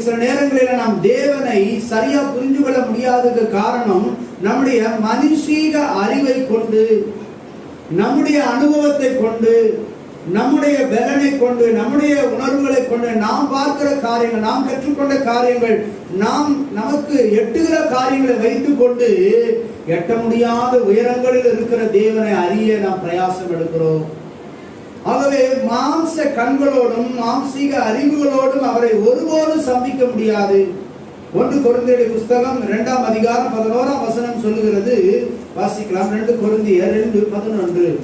சில நேரங்களில் நாம் தேவனை சரியா புரிந்து கொள்ள முடியாததுக்கு காரணம் நம்முடைய மனுஷீக அறிவை கொண்டு, நம்முடைய அனுபவத்தை கொண்டு, நம்முடைய பலனை கொண்டு, நம்முடைய உணர்வுகளை கொண்டு நாம் பார்க்கிற காரியங்கள், நாம் கற்றுக்கொண்ட காரியங்கள், நாம் நமக்கு எட்டுகிற காரியங்களை வைத்துக் கொண்டு எட்ட முடியாத உயரங்களில் இருக்கிற தேவனை அறிய நாம் பிரயாசம் எடுக்கிறோம். ஆகவே மாம்ச கண்களோடும் மாம்சீக அறிவுகளோடும் அவரை ஒருபோதும் சந்திக்க முடியாது. 1 கொரிந்தியர் புஸ்தகம் 2ஆம் அதிகாரம் 11ஆம் வசனம் சொல்லுகிறது. வாசிக்கலாம். 2 கொரிந்தியர் 2:11.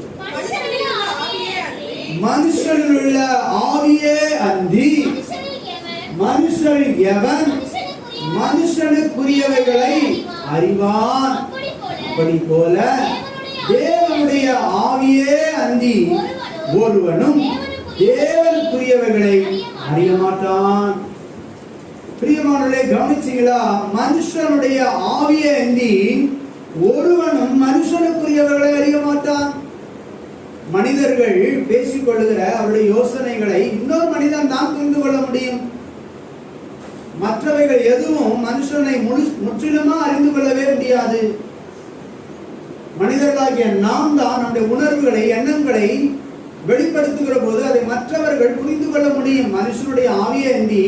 மனுஷனில் உள்ள ஆவியே அன்றி மனுஷனில் எவன் மனுஷனுக்குரியவைகளை அறிவான்? அப்படி போல தேவனுடைய ஆவியே அன்றி ஒருவனும் தேவனுக்குரியவைகளை அறிய மாட்டான். பிரியமானவர்களே, கவனிச்சீங்களா? மனுஷனுடைய ஆவியை அன்றி ஒருவனும் மனுஷனுக்குரியவர்களை அறிய மாட்டான். மனிதர்கள் பேசிக் கொள்ளுகிற அவருடைய யோசனைகளை இன்னொரு மனிதன் தான் புரிந்து கொள்ள முடியும். மற்றவைகள் எதுவும் மனுஷனை முற்றிலுமா அறிந்து கொள்ளவே முடியாது. மனிதர்களாகிய நாம் தான் நம்முடைய உணர்வுகளை, எண்ணங்களை வெளிப்படுத்துகிற போது அதை மற்றவர்கள் புரிந்து கொள்ள முடியும். மனுஷனுடைய ஆவியை அன்றி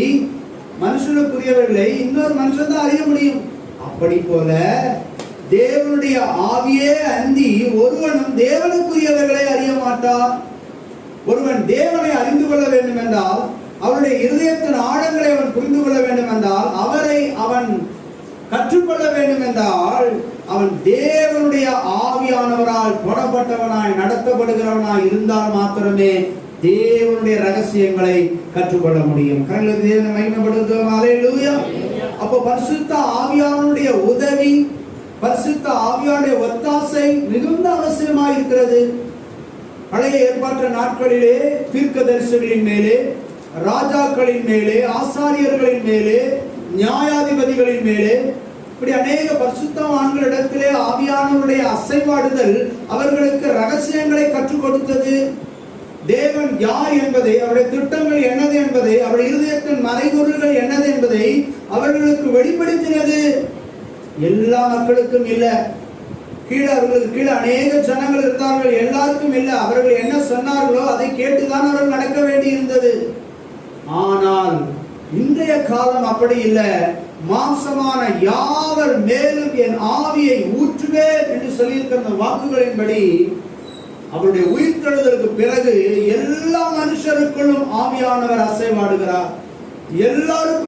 மனுஷனுக்குரியவர்களை இன்னொரு மனுஷன் தான் அறிய முடியும். அப்படி போல தேவனுடைய ஆவியே அன்றி ஒருவனும் தேவனுக்குரியவர்களை அறிய மாட்டான். ஒருவன் தேவனை அறிந்து கொள்ள வேண்டும் என்றால், அவருடைய இருதயத்தின் ஆழங்களை அவன் புரிந்து கொள்ள வேண்டும் என்றால், அவரை அவன் கற்றுக்கொள்ள வேண்டும் என்றால், அவன் தேவனுடைய ஆவியானவரால் தொடப்பட்டவனாய் நடத்தப்படுகிறவனாய் இருந்தால் மாத்திரமே தேவனுடைய ரகசியங்களை கற்றுக்கொள்ள முடியும். தேவனை மகிமைப்படுத்துவோம். அல்லேலூயா. அப்போ பரிசுத்த ஆவியானுடைய உதவி, பரிசுத்த ஆவியானுடைய ஒத்தாசை மிகுந்த அவசியமாக இருக்கிறது. பழைய ஏற்பாட்டு நாட்களிலே தீர்க்கதரிசிகளின் மேலே, ராஜாக்களின் மேலே, ஆசாரியர்களின் மேலே, நியாயாதிபதிகளின் மேலே, இப்படி அநேக பரிசுத்தவான்களிடத்திலே ஆவியானவருடைய அசைவாடுதல் அவர்களுக்கு ரகசியங்களை கற்றுக் கொடுத்தது. தேவன் யார் என்பதை, அவருடைய திட்டங்கள் என்னது என்பதை, அவருடைய இருதயத்தின் மறைபொருள்கள் என்னது என்பதை அவர்களுக்கு வெளிப்படுத்தினது. எல்லா மக்களுக்கும் இல்ல, அவர்களுக்கு கீழே அநேக ஜனங்கள் இருந்தார்கள், எல்லாருக்கும் இல்ல. அவர்கள் என்ன சொன்னார்களோ அதை கேட்டுதான் அவர்கள் நடக்க வேண்டி இருந்தது. ஆனால் இன்றைய காலம் அப்படி இல்லை. மாம்சமான யாவர் மேலும் என் ஆவியை ஊற்றுவேன் என்று சொல்லியிருக்கிற வாக்குகளின்படி அவருடைய உயிர்த்தெழுதலுக்கு பிறகு எல்லா மனுஷருக்குள்ளும் ஆவியானவர் அசைவாடுகிறார். எல்லாருக்கும்